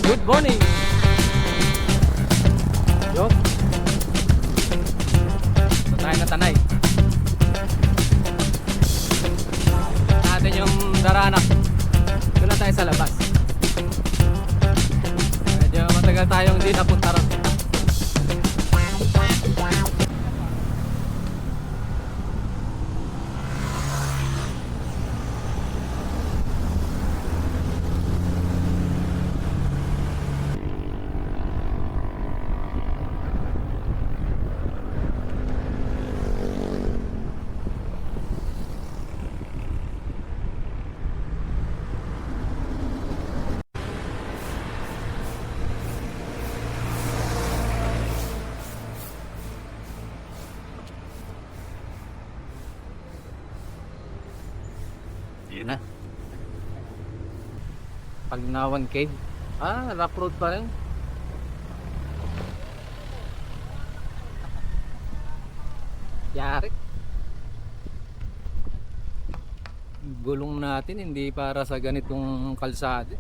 Good morning. Yo. Ito tayo na Tanay. Natin yung daranak. Doon na tayo sa labas. Medyo matagal tayong hindi napunta ron. Yun na. Pagnawan Cave. Rough road pa rin. Yari. Gulong natin hindi para sa ganitong kalsada.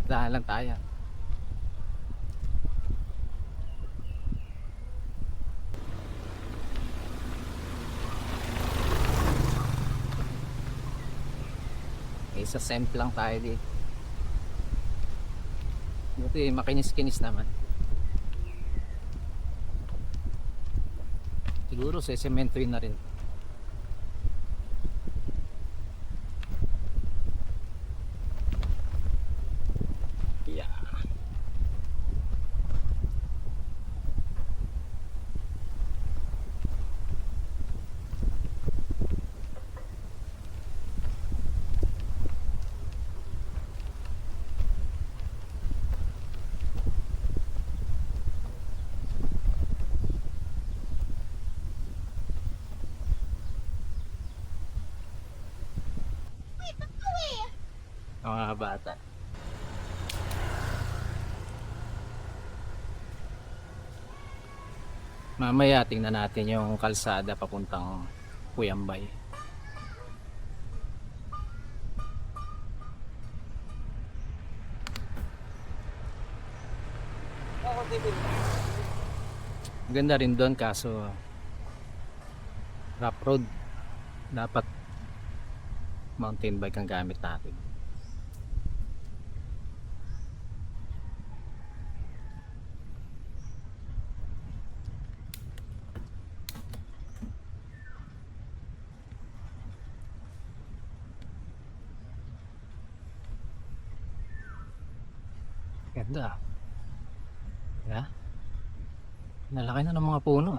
Dahan lang tayo. Isa semp lang tayo dito. Buti makinis-kinis naman. Siguro sesementoin na rin. Yeah. Mga bata. Mamaya tingnan natin yung kalsada papuntang Puyambay. Ganda rin doon kaso rough road. Dapat mountain bike ang gamit natin. Ganda. Yeah. Nalaki na ng mga puno.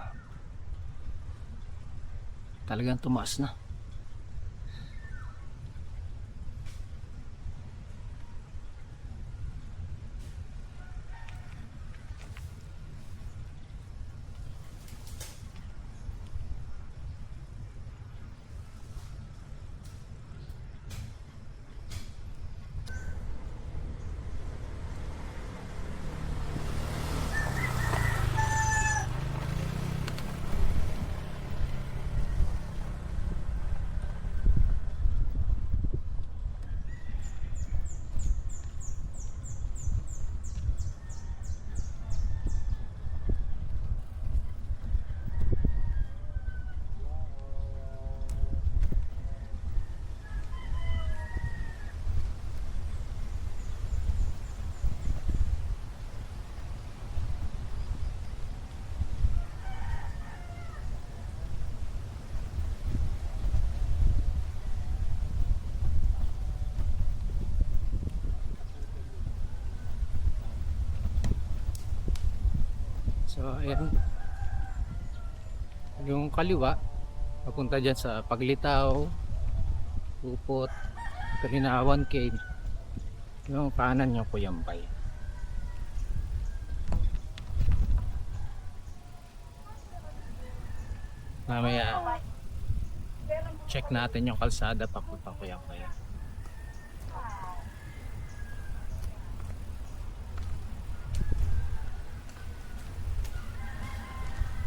Talagang tumaas na. So ayan, yung kaliwa papunta dyan sa Paglitaw, Upot, Kalinawan Cave. Yung kanan yung Puyambay. Mamaya check natin yung kalsada papunta Puyambay.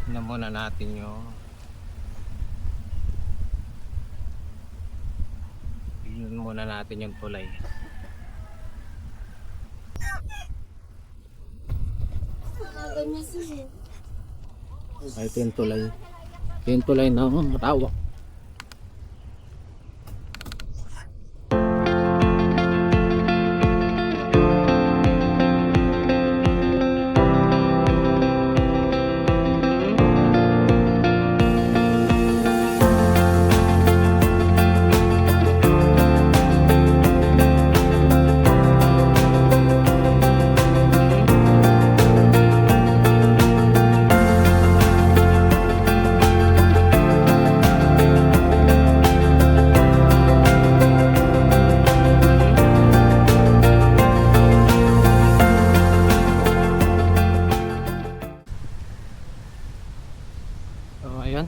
Tingnan muna natin yung tingnan muna natin yung tulay. Ay, ito yung tulay. Ito yung tulay ng Rawa. So ayun,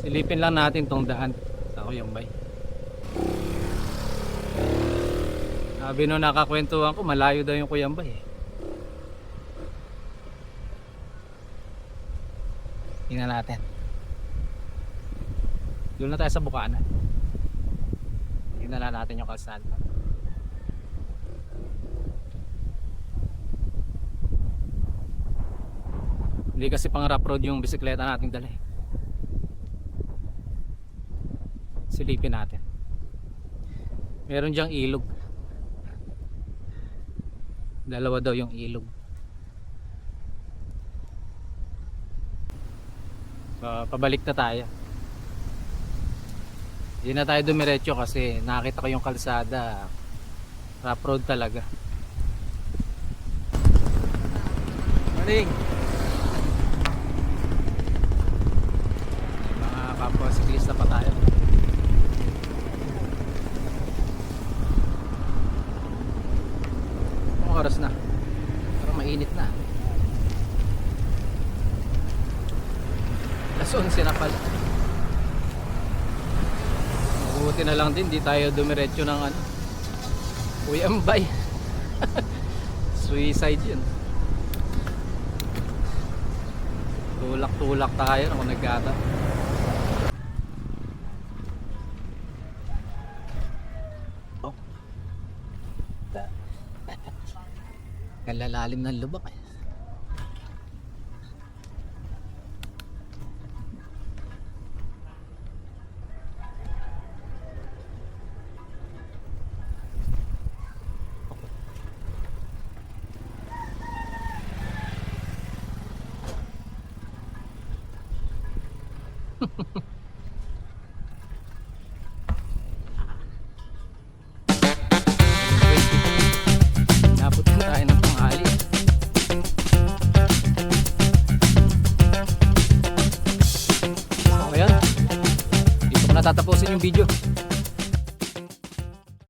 silipin lang natin tong daan sa Kuyambay. Sabi nung nakakwentuhan ko, malayo daw yung Kuyambay eh. Tingnan natin. Doon na tayo sa Bukana. Tingnan na natin yung kalsada. Hindi kasi pang rough road yung bisikleta nating dala eh. Silipin natin. Meron diyang ilog. Dalawa daw yung ilog. Pabalik na tayo. Hindi na tayo dumiretso kasi nakita ko yung kalsada. Rough road talaga. Morning! Kapwa siklista pa tayo. Anong oras na? Parang mainit na. Alas 11 na pala. Mabuti na lang din di tayo dumiretso ng ano, Kuyambay. Suicide yun. Tulak-tulak tayo kung nagkata. Kalalalim ng lubak eh. Napot na tayo ng tanghali. So ayan, dito ko natatapusin yung video.